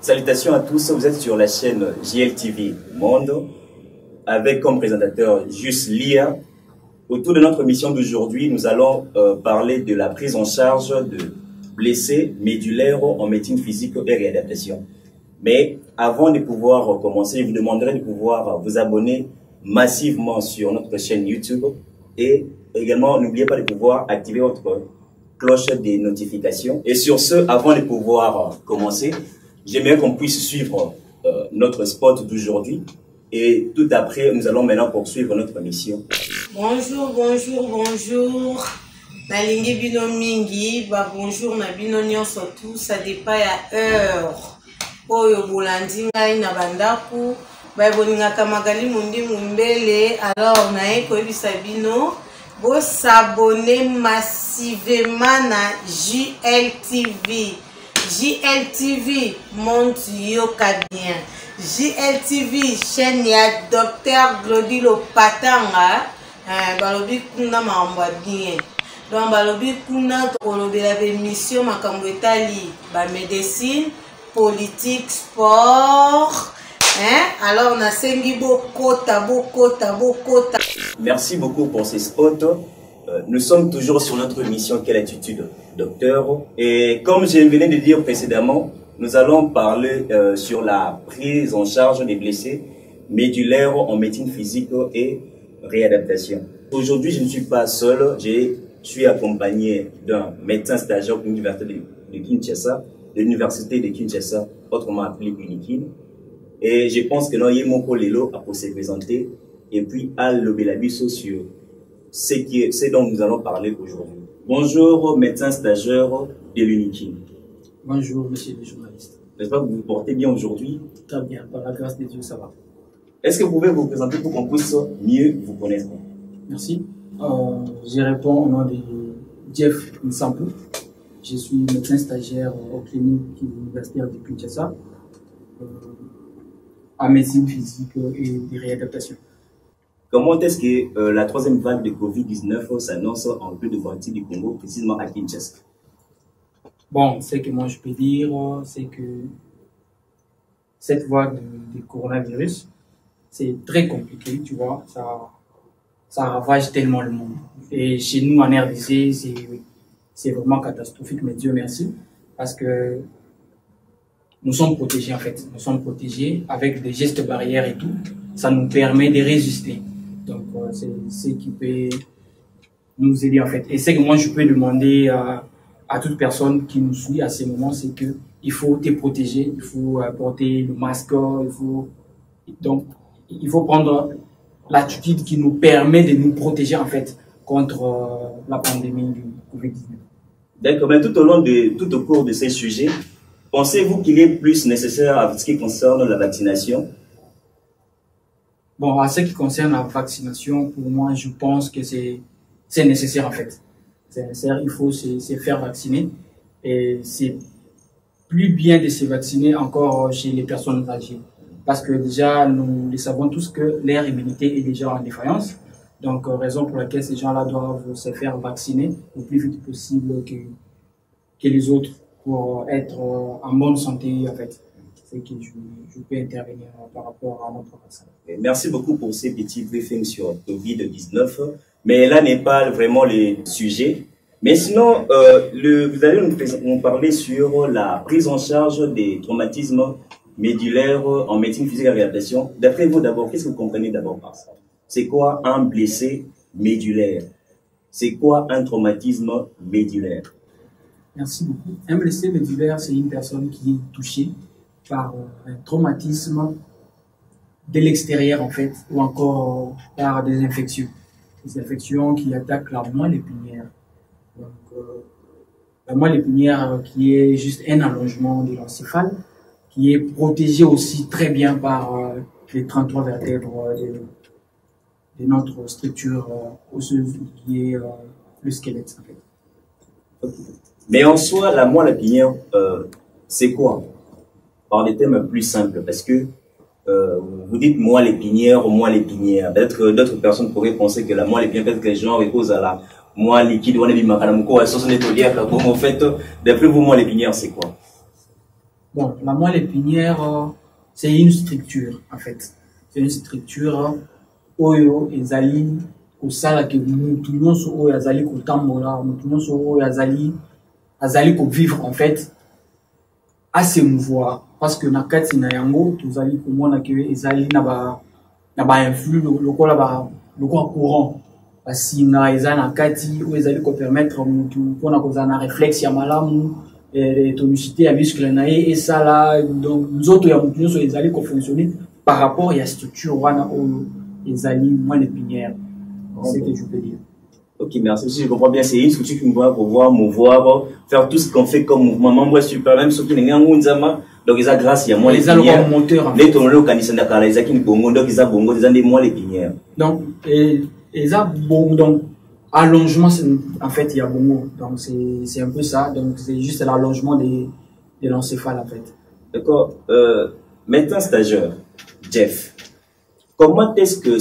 Salutations à tous, vous êtes sur la chaîne JLTV Monde avec comme présentateur Juste Lia. Autour de notre mission d'aujourd'hui, nous allons parler de la prise en charge de blessés médulaires en médecine physique et réadaptation. Mais avant de pouvoir commencer, je vous demanderai de pouvoir vous abonner massivement sur notre chaîne YouTube et également n'oubliez pas de pouvoir activer votre cloche des notifications. Et sur ce, avant de pouvoir commencer, j'aimerais qu'on puisse suivre notre spot d'aujourd'hui et tout après, nous allons maintenant poursuivre notre mission. Bonjour. Nalingi bino mingi, bonjour na bino nyonso tout, ça dépend à heure. Oyo bolandi ngai na bandaku, boningaka magali mundi mumbele, alors nae koyebisa bino, bo s'abonner massivement na JLTV. JLTV, monte yoka bien. JLTV, chaîne ya Dr Glodilo Patanga, balobi kuna maamba bien. Donc balobi kuna tolobi la émission makambo etali ba médecine, politique, sport. Alors na sengi bokota. Merci beaucoup pour ces spots. Nous sommes toujours sur notre mission Quelle attitude docteur. Et comme je venais de dire précédemment, nous allons parler sur la prise en charge des blessés médulaires en médecine physique et réadaptation. Aujourd'hui, je ne suis pas seul, je suis accompagné d'un médecin stagiaire de l'université de Kinshasa, autrement appelé UNIKIN. Et je pense que Yemoko Lelo a pour se présenter et puis Al Lobelabiso sur ce dont nous allons parler aujourd'hui. Bonjour, médecin stagiaire de l'UNIKIN. Bonjour, monsieur le journaliste. J'espère que vous vous portez bien aujourd'hui. Très bien, par la grâce de Dieu, ça va. Est-ce que vous pouvez vous présenter pour qu'on puisse mieux vous connaître? Merci. Je réponds au nom de Jeff Nsampu. Je suis médecin stagiaire aux cliniques universitaires de Kinshasa, en médecine physique et de réadaptation. Comment est-ce que la troisième vague de Covid-19 s'annonce en plus de partie du Congo, précisément à Kinshasa? Bon, ce que moi je peux dire, c'est que cette vague de coronavirus, c'est très compliqué, tu vois, ça ravage tellement le monde. Et chez nous en RDC, c'est vraiment catastrophique, mais Dieu merci, parce que nous sommes protégés en fait. Nous sommes protégés avec des gestes barrières et tout. Ça nous permet de résister. Donc, c'est ce qui peut nous aider en fait. Et c'est que moi je peux demander à toute personne qui nous suit à ces moments, c'est que il faut te protéger, il faut porter le masque, il faut prendre l'attitude qui nous permet de nous protéger en fait contre la pandémie du Covid-19. D'accord, mais tout au cours de ces sujets, pensez-vous qu'il est plus nécessaire à ce qui concerne la vaccination? Bon, à ce qui concerne la vaccination, pour moi, je pense que c'est nécessaire en fait. C'est nécessaire, il faut se faire vacciner. Et c'est plus bien de se vacciner encore chez les personnes âgées. Parce que déjà, nous le savons tous que leur immunité est déjà en défaillance. Donc, raison pour laquelle ces gens-là doivent se faire vacciner le plus vite possible que les autres pour être en bonne santé en fait. C'est que je peux intervenir par rapport à notre vaccin. Merci beaucoup pour ces petits briefings sur Covid-19. Mais là n'est pas vraiment le sujet. Mais sinon, vous allez nous parler sur la prise en charge des traumatismes médulaires en médecine physique et réadaptation. D'après vous d'abord, qu'est-ce que vous comprenez d'abord par ça? C'est quoi un blessé médulaire? C'est quoi un traumatisme médulaire? Merci beaucoup. Un blessé médulaire, c'est une personne qui est touchée par un traumatisme de l'extérieur en fait, ou encore par des infections. Des infections qui attaquent la moelle épinière. Donc, la moelle épinière qui est juste un allongement de l'encéphale, qui est protégé aussi très bien par les 33 vertèbres de notre structure osseuse qui est le squelette en fait. Mais en soi, la moelle épinière, c'est quoi? Par des thèmes plus simples, parce que vous dites moelle épinière. Peut-être que d'autres personnes pourraient penser que la moelle épinière, peut-être que les gens reposent à la moelle liquide, on est en fait, d'après vous, moelle épinière, c'est quoi? Bon, la moelle épinière, c'est une structure, en fait. C'est une structure, oyo, ezali, osala ke mutu nyonso oyo azali kotambola, mutu nyonso oyo azali ko vivre, en fait, à se mouvoir. Parce que na kati na yango, tozali komona ke ezali na ba influx, lokola courant. Basinga eza na kati oyo ezali ko permettre mutu pona kozala na réflexe ya malamu, tonicité ya muscle na ye et ça là, donc nzoto ya mutu nyonso ezali ko fonctionner par rapport à la structure wana oyo ezali moelle épinière. C'est ce que je peux dire. Ok, merci. Si je comprends bien, c'est une structure qui va pouvoir mouvoir, faire tout ce qu'on fait comme mouvement. Membre super, même ceux qui n'ont pas donc ils ont grâce à moi les épinières. Les tonneaux au canison d'accord, ils ont qui bongo, donc ils ont bongo, ils ont des moelles épinières. Donc ils ont bongo, donc allongement, en fait il y a bongo, donc c'est un peu ça. Donc c'est juste l'allongement de l'encéphale en fait. D'accord. Maintenant stagiaire, Jeff, comment est-ce que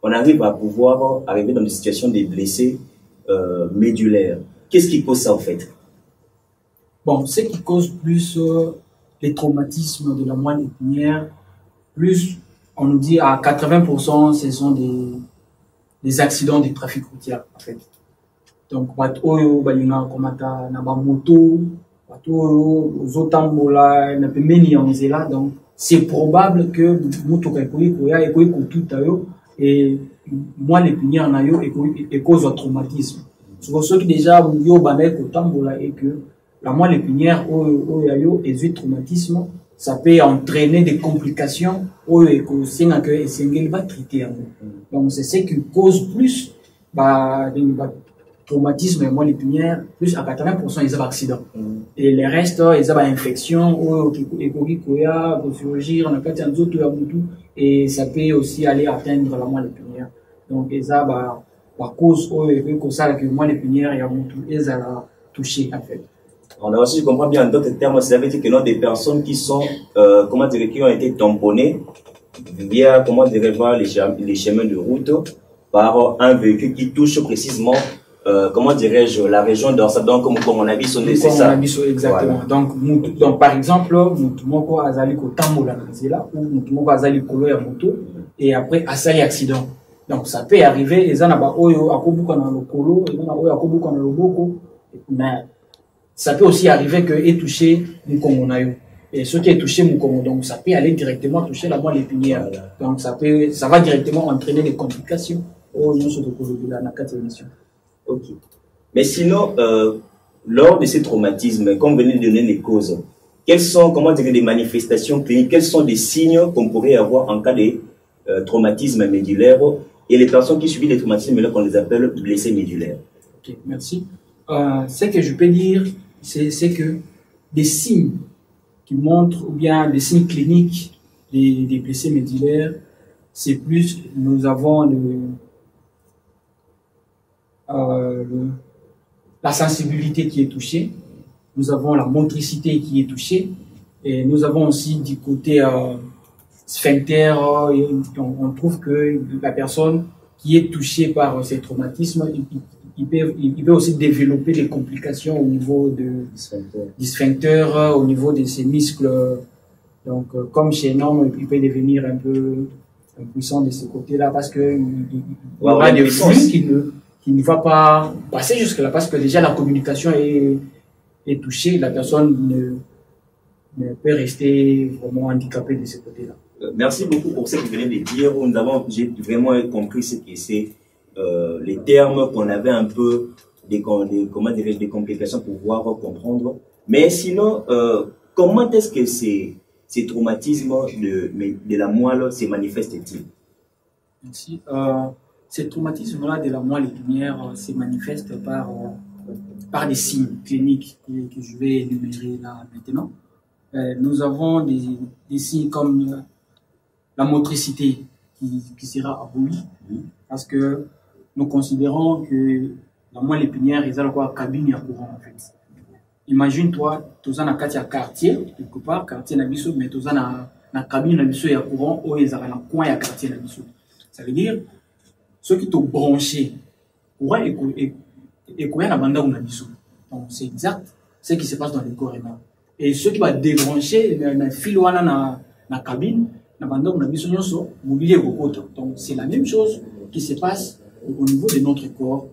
on arrive à pouvoir arriver dans des situations de blessés médulaires? Qu'est-ce qui cause ça en fait? Bon, ce qui cause plus les traumatismes de la moelle épinière, plus on nous dit à 80% ce sont des accidents de trafic routier en fait. Donc, oyo balinga komata na ba moto, oyo zotambola na pemeni ya nzela, donc c'est probable que mutuka ekoyi koya ekoyi kotuta yo et moelle épinière na yo et cause un traumatisme. Sur ceux qui déjà yo banay kotambola et que la moelle épinière oyo et du traumatisme, ça peut entraîner des complications et que c'est que essengel va traiter. Donc c'est ce qui cause plus traumatisme et moelle épinière, plus à 80% ils ont accident. Et les restes ils ont infection chirurgie on a pas et ça peut aussi aller atteindre la moelle épinière. Donc ils ont cause que ça que moelle épinière et ils ont touché en fait. On a aussi, je comprends bien en d'autres termes, ça veut dire que non, des personnes qui sont, comment dire, qui ont été tamponnées via, comment dire, les chemins de route par un véhicule qui touche précisément, comment dirais-je, la région d'Orsa. Donc, comme on a vu, c'est ça. Exactement. Voilà. Donc, par exemple, Moutoumoko Azali ko tambola là ou Moutoumoko Azali kolo ya moto et après asali accident. Donc, ça peut arriver, et ça n'a pas oyo akobuka na le kolo, et na oyo akobuka na le boko, mais ça peut aussi arriver que est touché Mukongo nayo. Et ce qui est touché Mukongo, donc ça peut aller directement toucher la moelle épinière. Donc ça va directement entraîner des complications au niveau de la émission. Ok. Mais sinon, lors de ces traumatismes, comme vous venez de donner les causes, quelles sont, comment dire, des manifestations cliniques, quels sont des signes qu'on pourrait avoir en cas de traumatisme médulaire et les personnes qui subissent les traumatismes, qu'on les appelle blessés médulaires? Ok, merci. Ce que je peux dire, c'est que des signes qui montrent, ou bien des signes cliniques des blessés médulaires, c'est plus, nous avons la sensibilité qui est touchée, nous avons la motricité qui est touchée, et nous avons aussi du côté sphincter, on trouve que la personne qui est touchée par ces traumatismes, il peut aussi développer des complications au niveau du sphincter, au niveau de ses muscles. Donc, comme chez l'homme, il peut devenir un peu impuissant de ce côté-là parce que il y aura des flux qui ne va pas passer jusque-là parce que déjà la communication est touchée, la personne ne peut rester vraiment handicapée de ce côté-là. Merci beaucoup pour ce que vous venez de dire. J'ai vraiment compris ce que c'est. Les termes qu'on avait un peu des complications pour pouvoir comprendre. Mais sinon, comment est-ce que ces traumatismes de la moelle se manifestent-ils? Merci. Ces traumatismes-là de la moelle épinière se manifestent par des signes cliniques que je vais énumérer là maintenant. Nous avons des signes comme la motricité qui sera abolie parce que nous considérons que la moelle épinière est la cabine à courant en fait. Imagine-toi, tu as un quartier, quelque part, quartier nabiso, mais tu as une cabine nabiso à courant ou ils ont un coin à quartier nabiso. Ça veut dire, ceux qui t'ont branché, courant et la bande nabiso. Donc c'est exact ce qui se passe dans le corps humain. Et ceux qui vont débrancher le fil dans la cabine, donc c'est la même chose qui se passe au niveau de notre corps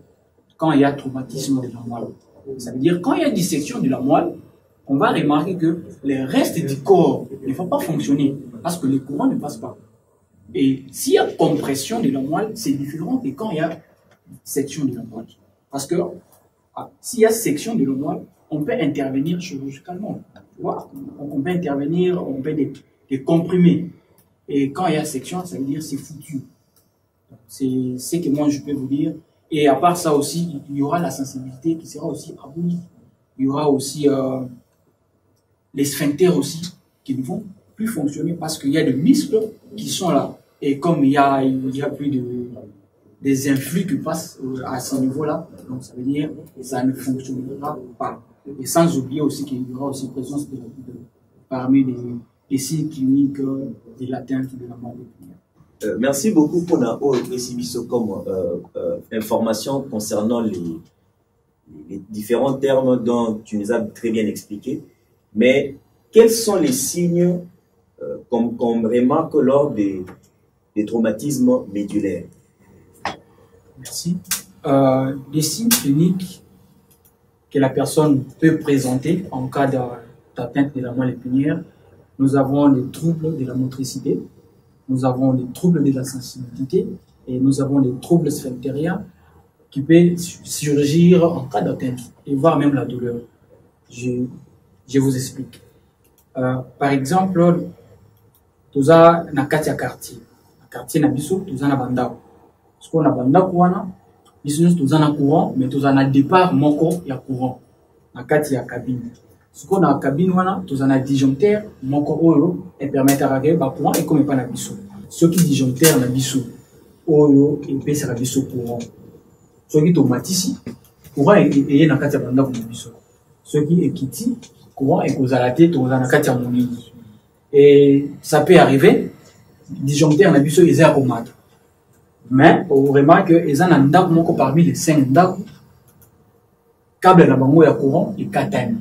quand il y a traumatisme de la moelle. Ça veut dire quand il y a dissection de la moelle, on va remarquer que les restes du corps ne vont pas fonctionner parce que le courant ne passe pas. Et s'il y a compression de la moelle, c'est différent que quand il y a section de la moelle. Parce que s'il y a section de la moelle, on peut intervenir chirurgicalement. Tu vois? On peut intervenir, on peut les comprimer. Et quand il y a section, ça veut dire c'est foutu. C'est ce que moi je peux vous dire. Et à part ça aussi, il y aura la sensibilité qui sera aussi abolie. Il y aura aussi les sphincters aussi qui ne vont plus fonctionner parce qu'il y a des muscles qui sont là. Et comme il y a plus des influx qui passent à ce niveau-là, donc ça veut dire que ça ne fonctionnera pas. Et sans oublier aussi qu'il y aura aussi présence parmi les signes cliniques de l'atteinte de la moelle épinière. Merci beaucoup pour la comme information concernant les différents termes dont tu nous as très bien expliqué. Mais quels sont les signes qu'on remarque lors des traumatismes médulaires? Merci. Les signes cliniques que la personne peut présenter en cas d'atteinte de la moelle épinière, nous avons les troubles de la motricité, nous avons les troubles de la sensibilité et nous avons les troubles sphinctériens qui peuvent surgir en cas d'atteinte et voire même la douleur. Je vous explique. Par exemple, nous avons un quartier. Quartier na biso, nous avons un bandako. Ce qu'on a bandako, nous avons un courant, mais nous avons un départ moko ya courant. Na kati ya cabine. Ce qu'on a cabine, nous avons un disjoncteur moko oyo et permet à régler le courant et comme pas na biso. Ce qui disjoncteur na biso oyo et pèse na biso courant. Ce qui automatique courant et na kati ya bandako na biso. Ce qui est kiti courant et cause à la tête, on a un quartier et ça peut arriver, disjoncteur na biso ils ont à mais on remarque que ils ont un ndaku moko parmi les 5 ndaku câble na bango ya courant et katani.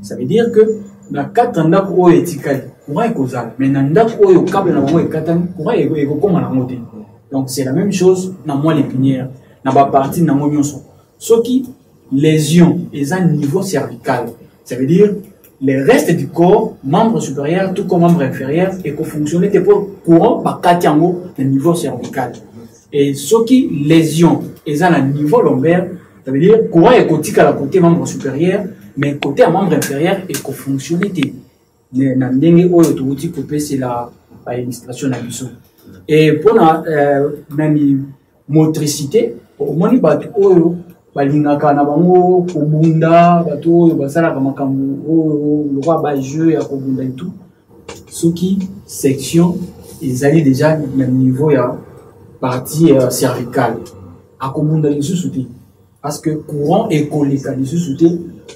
Ça veut dire que na 4 ndaku o etikali courant est causal mais na ndaku o câble na bango et katani courant est comme na moté. Donc c'est la même chose na moelle épinière na ba partie na nyonso. Ce qui lésion ils ont un niveau cervical. Ça veut dire les restes du corps, membres supérieurs, tout comme membres inférieurs, et que fonctionner pour courant par 4 le niveau cervical. Et ce qui lésion, ils ont un niveau lombaire, ça veut dire courant est côté à la côté membre supérieur, mais côté à membre inférieur, et que fonctionner. Mais c'est la illustration de biso. Et pour la même motricité, au moins il balingaka na bango kobunda bato basalaka makambo le roi ba jeu ya kobunda et tout ce qui section ils allaient déjà na niveau ya partie cervicale a kobunda lisusu te parce que courant écolika lisusu te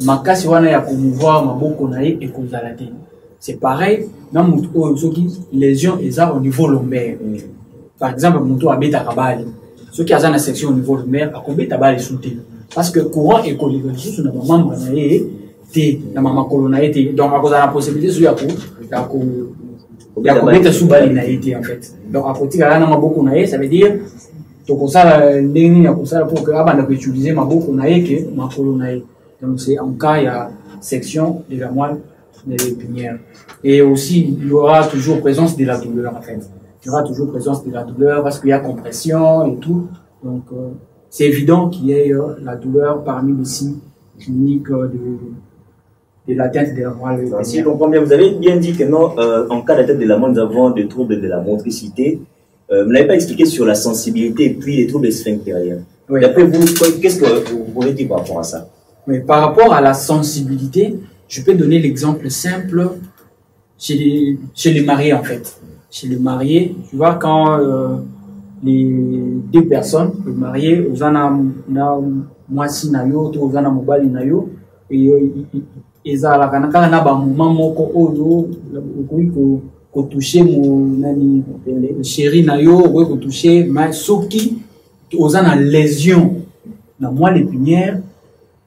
makasi wana ya komouvoir maboko na ye ekozala te. C'est pareil na mutu oyo soki lésion eza au niveau lombaire. Par exemple mutu abeta kabali ceux qui ont une section au niveau de mer, à combien de sauté. Parce que le courant est collé sur notre membre, donc à cause de la possibilité de la sous balinalité en fait. Donc à côté de la beaucoup ça veut dire que ça pour que avant de utiliser ma beaucoup que ma colonaïe. Donc c'est en cas il y a section de la moelle de l'épinière. Et aussi il y aura toujours présence de la douleur en fait. Il y aura toujours présence de la douleur parce qu'il y a compression et tout. Donc, c'est évident qu'il y ait la douleur parmi les signes cliniques de l'atteinte de la moelle. Si je comprends bien, vous avez bien dit que non, en cas d'atteinte de la moelle, nous avons des troubles de la motricité. Vous n'avez pas expliqué sur la sensibilité et puis les troubles sphinctériens. Oui. D'après vous, qu'est-ce que vous pouvez dire par rapport à ça? Oui, par rapport à la sensibilité, je peux donner l'exemple simple chez les mariés en fait. Chez les mariés, tu vois, quand les deux personnes, les mariés, aux ana mwasi na yo, to aux ana mobali na yo, et ezala kanaka na ba moment moko oyo, ko toucher mon nani, chéri na yo, ko toucher, mais soki aux ana lésion na moelle épinière,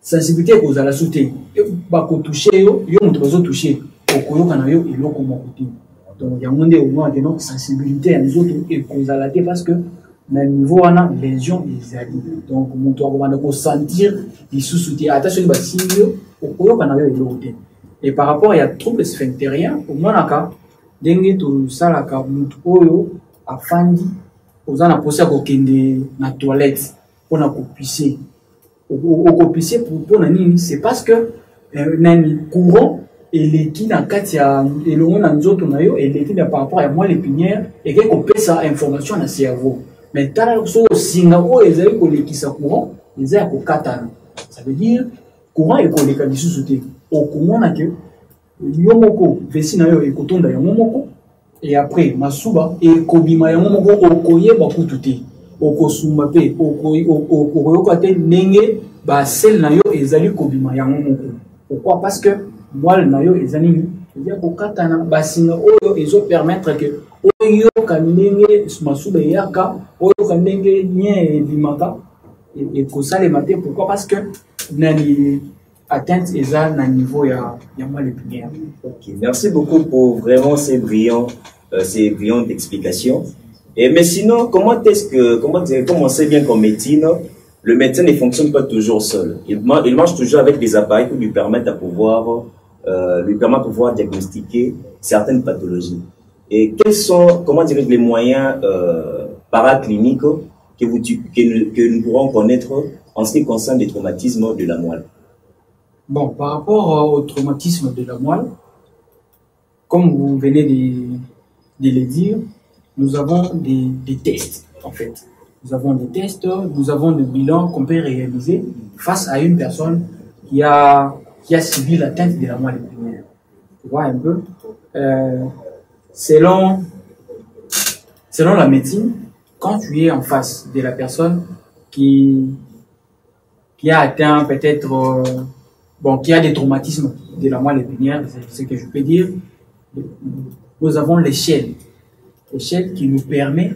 sensibilité cause à la sauté ba ko toucher yo on te toucher au koyo kana yo et loko mo côté donc il y a un monde au moins de notre sensibilité à nous autres et cause à la tête parce que na niveau wana lésion ezali donc mon to va ko sentir il sous-souté attention ba sinyo au koyo kana yo et loko et par rapport il y a trouble sphinctérien au moins naka ndenge to salaka mutu oyo afandi ozana posa ko kende na toilette pour na ko pisser au pisser pour na nini c'est parce que nani courant et les qui dans katia et le on nzoto na yo et les qui par rapport à moi l'épinière et que ko pesa information na cerveau mais tala so singa o ezali ko lekisa courant ezali ko katana ça veut dire courant et ko leka lisusu te au komona que yo moko vesi na yo e kotonda ya moko et après masuba et kobima ya moko okoyeba kutu te okosuma pe okoyoka te ndenge ba sel na yo ezali kobima ya moko pourquoi parce que moi na yo ezali ya kokatana basinga oyo ezo permettre que oyo kanenge masuba yaka oyo kanenge nye bimaka et kosale maté pourquoi parce que nani atteinte eza na niveau ya moi les prières. OK, merci beaucoup pour vraiment ces brillantes explications. Et mais sinon comment on sait bien qu'en médecine le médecin ne fonctionne pas toujours seul. Il marche toujours avec des appareils qui lui permettent de pouvoir diagnostiquer certaines pathologies. Et quels sont, les moyens paracliniques que nous pourrons connaître en ce qui concerne les traumatismes de la moelle? Bon, par rapport au traumatisme de la moelle, comme vous venez de le dire, nous avons des tests, en fait. Nous avons des tests, nous avons des bilans qu'on peut réaliser face à une personne qui a subi l'atteinte de la moelle épinière. Tu vois un peu, selon la médecine, quand tu es en face de la personne qui a atteint peut-être, qui a des traumatismes de la moelle épinière, c'est ce que je peux dire, nous avons l'échelle qui nous permet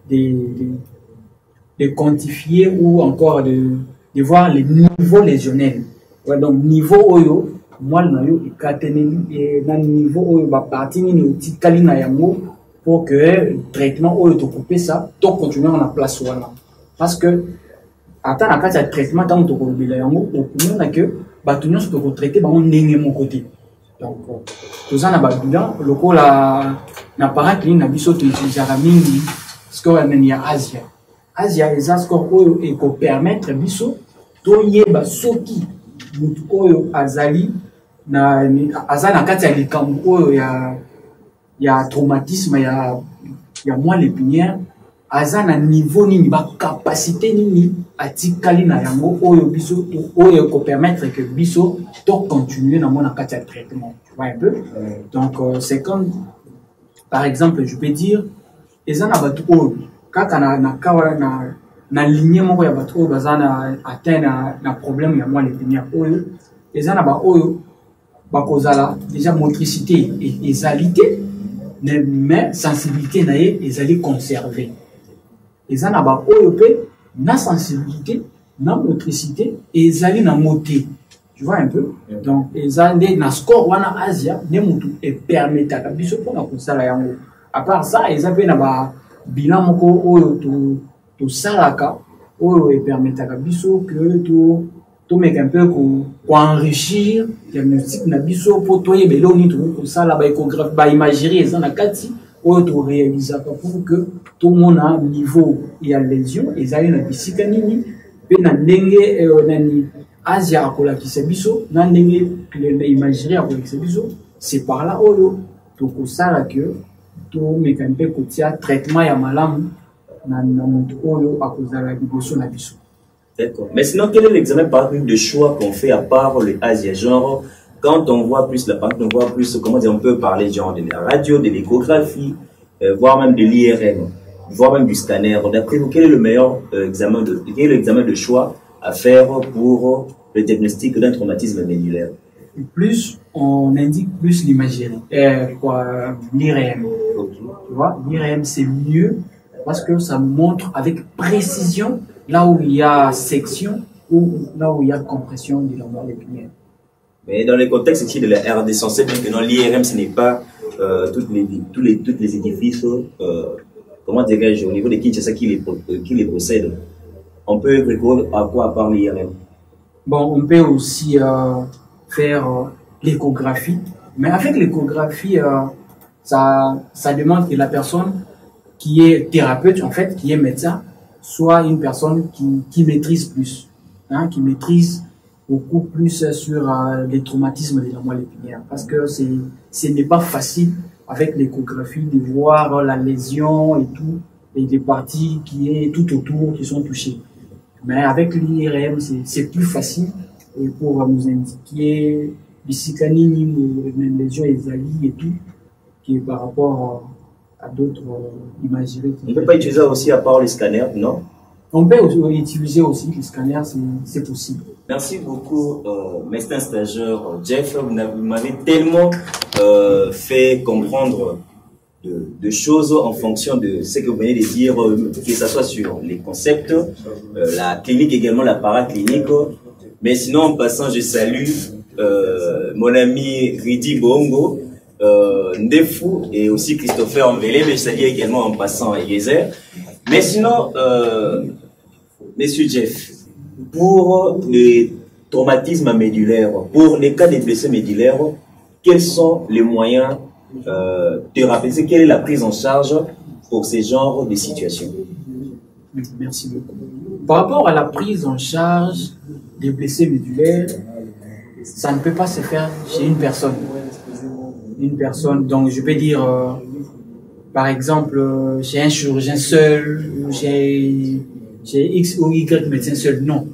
de quantifier ou encore de voir les niveaux lésionnels. Ouais, donc niveau oyo moelle na yo ikateneli et na niveau oyo ba partie ni utikali na yango pour que traitement oyo to couper ça to continuer en place wana parce que ata na kati ya traitement tant to ko bila yango okumona que ba tunyo to ko traiter ba ndenge mon côté donc tout ça na ba bilan lokola na paraclinique na biso to utiliser mingi score nani ya Asia eza score oyo e ko permettre biso to yeba soki mutu oyo azali na kati ya likambo oyo ya traumatisme ya moelle épinière aza na niveau nini ba capacité nini atikali na yango oyo biso oyo ko permettre que biso to continuer na mona kati ya traitement tu vois un peu donc c'est comme par exemple je peux dire eza na batu oyo kaka na kawa na ligne moko ya batu oyo bazana atteindre na problème ya moelle épinière oyo ezana ba oyo bakozala déjà motricité et ezalité mais sensibilité na ye ezali conservé ezana ba oyo pe na sensibilité na motricité ezali na moté tu vois un peu donc ezande na score wana Asia ne mutu e permetaka biso pona kosala yango à part ça ezape na ba bilan moko oyo to salaka oyo e permetaka biso que to meka un peu ko enrichir diagnostic na biso po to yebelo ni to sala ba échographie ba imagerie ça na kati oyo to réaliser pour que tout le monde a niveau et à lésion ezali na bisika nini pe na ndenge nani Asia akola kisebiso na ndenge na imagerie akola kisebiso c'est par là oyo to ko sala que to meka un peu ko tia traitement ya malamu na mutu oyo akozala liboso na biso. D'accord. Mais sinon, quel est l'examen par exemple de choix qu'on fait à part le Asia? Genre, quand on voit plus comment dire, on peut parler genre de la radio, de l'échographie, voire même de l'IRM, voire même du scanner. D'après vous, quel est le meilleur examen de choix à faire pour le diagnostic d'un traumatisme médulaire? Plus on indique plus l'imagerie, l'IRM. Okay. Tu vois, l'IRM c'est mieux parce que ça montre avec précision là où il y a section ou là où il y a compression de la moelle épinière. Mais dans le contexte ici de la RDC, on sait bien que dans l'IRM, ce n'est pas tous les édifices, comment dirais-je, au niveau de Kinshasa qui les possèdent. On peut recourir à quoi à part l'IRM? Bon, on peut aussi faire l'échographie, mais avec l'échographie, ça demande que la personne qui est thérapeute, en fait, qui est médecin, soit une personne qui maîtrise plus, hein, qui maîtrise beaucoup plus sur les traumatismes de la moelle épinière, parce que ce n'est pas facile avec l'échographie de voir la lésion et tout, et les parties qui est tout autour qui sont touchées. Mais avec l'IRM, c'est plus facile et pour nous indiquer les lésions exalies et tout, qui est par rapport à d'autres imageries. On ne peut pas utiliser aussi à part les scanners, non? On peut utiliser aussi les scanners, c'est possible. Merci beaucoup, médecin stagiaire Jeff. Vous m'avez tellement fait comprendre de choses en fonction de ce que vous venez de dire, que ce soit sur les concepts, la clinique également, la paraclinique. Mais sinon, en passant, je salue mon ami Ridi Bongo, Ndefou et aussi Christopher Envelé, mais je salue également en passant Yezer. Mais sinon, Monsieur Jeff, pour les traumatismes médulaires, pour les cas de blessés médulaires, quels sont les moyens thérapeutiques? Quelle est la prise en charge pour ces genres de situations? Merci beaucoup. Par rapport à la prise en charge des blessés médulaires, ça ne peut pas se faire chez une personne. Une personne, donc je peux dire, par exemple, chez un chirurgien seul, ou chez X ou Y médecin seul. Non.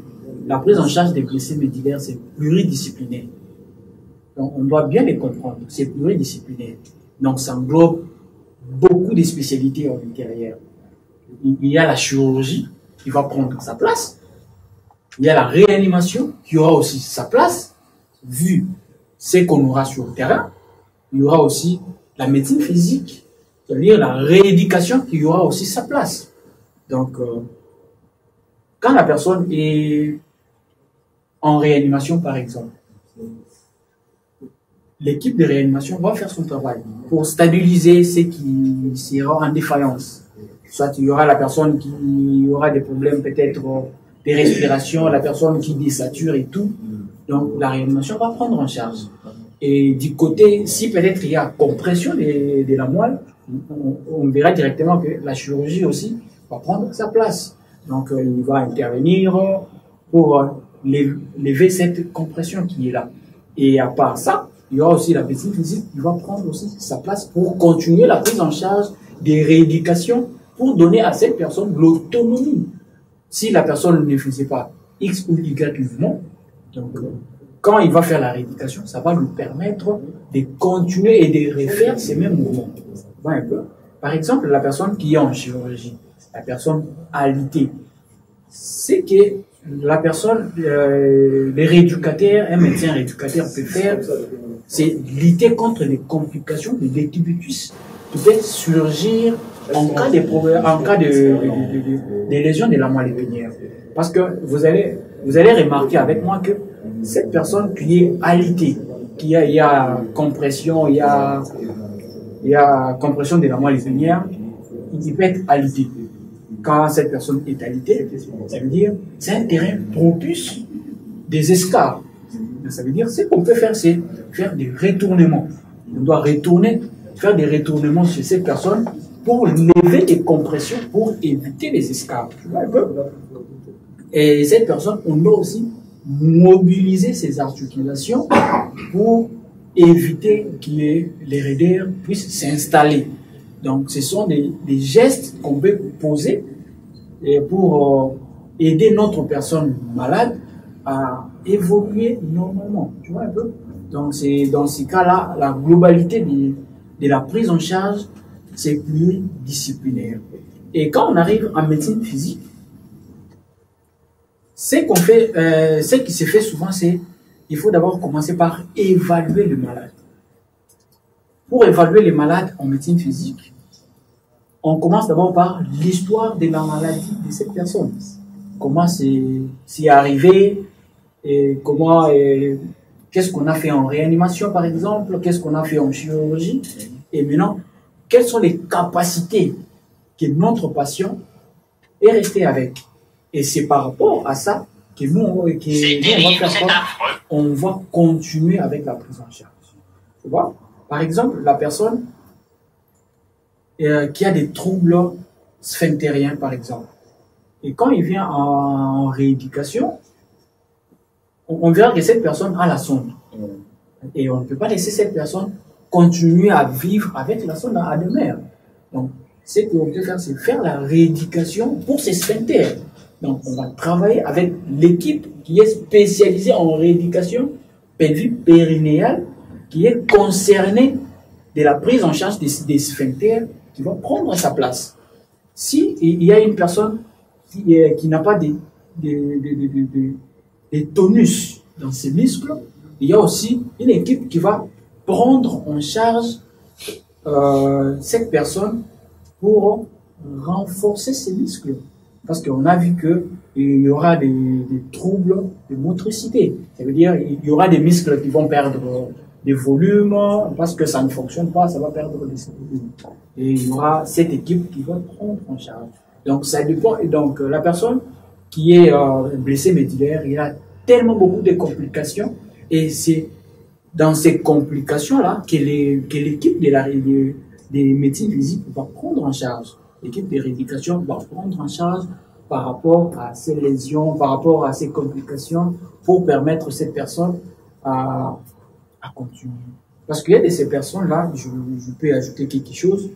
La prise en charge des blessés médulaires, c'est pluridisciplinaire. Donc, on doit bien les comprendre. C'est pluridisciplinaire. Donc, ça englobe beaucoup de spécialités en intérieur. Il y a la chirurgie qui va prendre sa place. Il y a la réanimation qui aura aussi sa place, vu ce qu'on aura sur le terrain. Il y aura aussi la médecine physique, c'est-à-dire la rééducation qui aura aussi sa place. Donc, quand la personne est en réanimation, par exemple, l'équipe de réanimation va faire son travail pour stabiliser ce qui sera en défaillance. Soit il y aura la personne qui aura des problèmes peut-être de respiration, la personne qui désature et tout. Donc la réanimation va prendre en charge. Et du côté, si peut-être il y a compression de la moelle, on verra directement que la chirurgie aussi va prendre sa place. Donc il va intervenir pour lever cette compression qui est là. Et à part ça, il y aura aussi la médecine physique qui va prendre aussi sa place pour continuer la prise en charge des rééducations pour donner à cette personne l'autonomie. Si la personne ne faisait pas X ou Y mouvement, donc quand il va faire la rééducation, ça va lui permettre de continuer et de refaire ces mêmes mouvements. Un peu. Par exemple, la personne qui est en chirurgie, la personne alitée, c'est que la personne, les rééducateurs, un médecin rééducateur peut faire, c'est lutter contre les complications de décubitus, peut-être surgir en cas de problème, en cas de lésions de la moelle épinière. Parce que vous allez remarquer avec moi que cette personne qui est alitée, il y a compression, il y a compression de la moelle épinière, il peut être alité. Quand cette personne est alitée, ça veut dire c'est un terrain propice des escarres. Ça veut dire ce qu'on peut faire, c'est faire des retournements. On doit retourner, faire des retournements chez cette personne pour lever des compressions, pour éviter les escarres. Tu vois un peu? Et cette personne, on doit aussi mobiliser ses articulations pour éviter que les raideurs puissent s'installer. Donc, ce sont des gestes qu'on peut poser pour aider notre personne malade à évoluer normalement. Tu vois un peu? Donc, c'est dans ces cas-là, la globalité de la prise en charge, c'est pluridisciplinaire. Et quand on arrive en médecine physique, ce qui se fait souvent, c'est il faut d'abord commencer par évaluer le malade. Pour évaluer les malades en médecine physique, on commence d'abord par l'histoire de la maladie de cette personne. comment c'est arrivé, et comment, qu'est-ce qu'on a fait en réanimation par exemple, qu'est-ce qu'on a fait en chirurgie, et maintenant, quelles sont les capacités que notre patient est resté avec. Et c'est par rapport à ça que nous, on va faire quoi? On va continuer avec la prise en charge. Tu vois? Par exemple, la personne qui a des troubles sphinctériens, par exemple. Et quand il vient en rééducation, on verra que cette personne a la sonde. Et on ne peut pas laisser cette personne continuer à vivre avec la sonde à demeure. Donc, ce qu'on peut faire, c'est faire la rééducation pour ces sphincters. Donc, on va travailler avec l'équipe qui est spécialisée en rééducation pelvique périnéale, qui est concernée de la prise en charge des sphincters, qui va prendre sa place. Si il y a une personne qui n'a pas de tonus dans ses muscles, il y a aussi une équipe qui va prendre en charge cette personne pour renforcer ses muscles. Parce qu'on a vu qu'il y aura des troubles de motricité. Ça veut dire qu'il y aura des muscles qui vont perdre des volumes, parce que ça ne fonctionne pas, ça va perdre des volumes. Et il y aura cette équipe qui va prendre en charge. Donc ça dépend. Et donc la personne qui est blessée médullaire, il a tellement beaucoup de complications. Et c'est dans ces complications-là que l'équipe des médecines physiques va prendre en charge. L'équipe de rééducation va prendre en charge par rapport à ces lésions, par rapport à ces complications, pour permettre à cette personne à continuer. Parce qu'il y a de ces personnes-là, je peux ajouter quelque chose,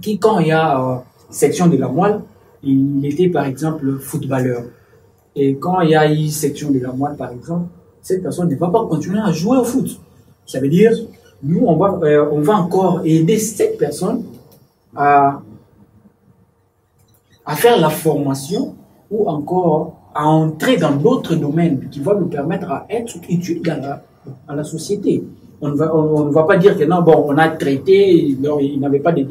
qui quand il y a section de la moelle, il était par exemple footballeur. Et quand il y a eu section de la moelle par exemple, cette personne ne va pas continuer à jouer au foot. Ça veut dire, nous on va encore aider cette personne à faire la formation ou encore à entrer dans d'autres domaines qui vont nous permettre à être utiles à la société. On ne va pas dire que non, bon, on a traité, non, il n'avait pas de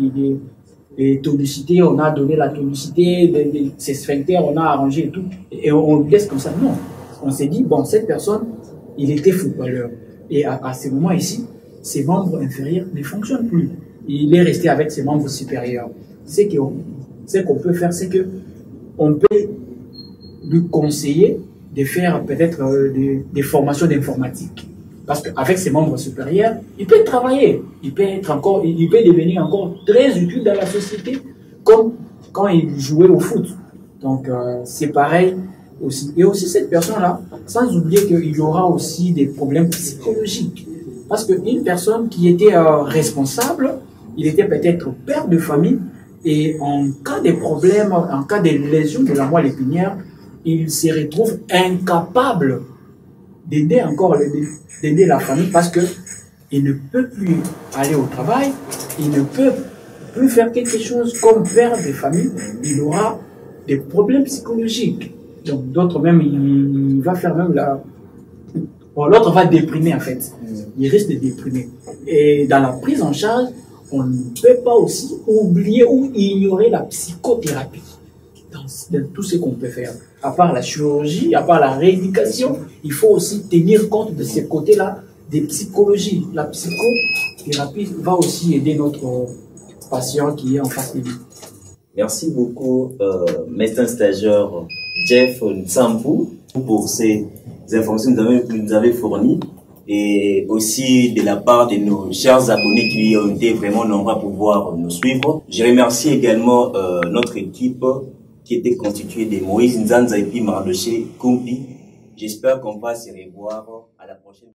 tonicité, on a donné la tonicité, ses sphincters, on a arrangé et tout, et on le laisse comme ça. Non. On s'est dit, bon, cette personne, il était footballeur. Et à ce moment ici, ses membres inférieurs ne fonctionnent plus. Il est resté avec ses membres supérieurs. Ce qu'on peut faire, c'est que on peut lui conseiller de faire peut-être des formations d'informatique. Parce qu'avec ses membres supérieurs, il peut travailler. Il peut devenir encore très utile dans la société, comme quand il jouait au foot. Donc, c'est pareil aussi. Et aussi cette personne-là, sans oublier qu'il y aura aussi des problèmes psychologiques. Parce qu'une personne qui était responsable, il était peut-être père de famille, et en cas de problème, en cas de lésion de la moelle épinière, il se retrouve incapable d'aider la famille parce que il ne peut plus aller au travail, il ne peut plus faire quelque chose comme père de famille, il aura des problèmes psychologiques. Donc d'autres même, il va faire même l'autre va déprimer en fait. Il risque de déprimer. Et dans la prise en charge, on ne peut pas aussi oublier ou ignorer la psychothérapie dans tout ce qu'on peut faire. À part la chirurgie, à part la rééducation, il faut aussi tenir compte de ces côtés-là des psychologies. La psychothérapie va aussi aider notre patient qui est en face de lui. Merci beaucoup, médecin stagiaire Jeff Nsampu, pour ces informations que vous nous avez fournies, et aussi de la part de nos chers abonnés qui ont été vraiment nombreux à pouvoir nous suivre. Je remercie également notre équipe qui était constituée de Moïse Nzanza et puis Mardoche Kumpi. J'espère qu'on va se revoir à la prochaine.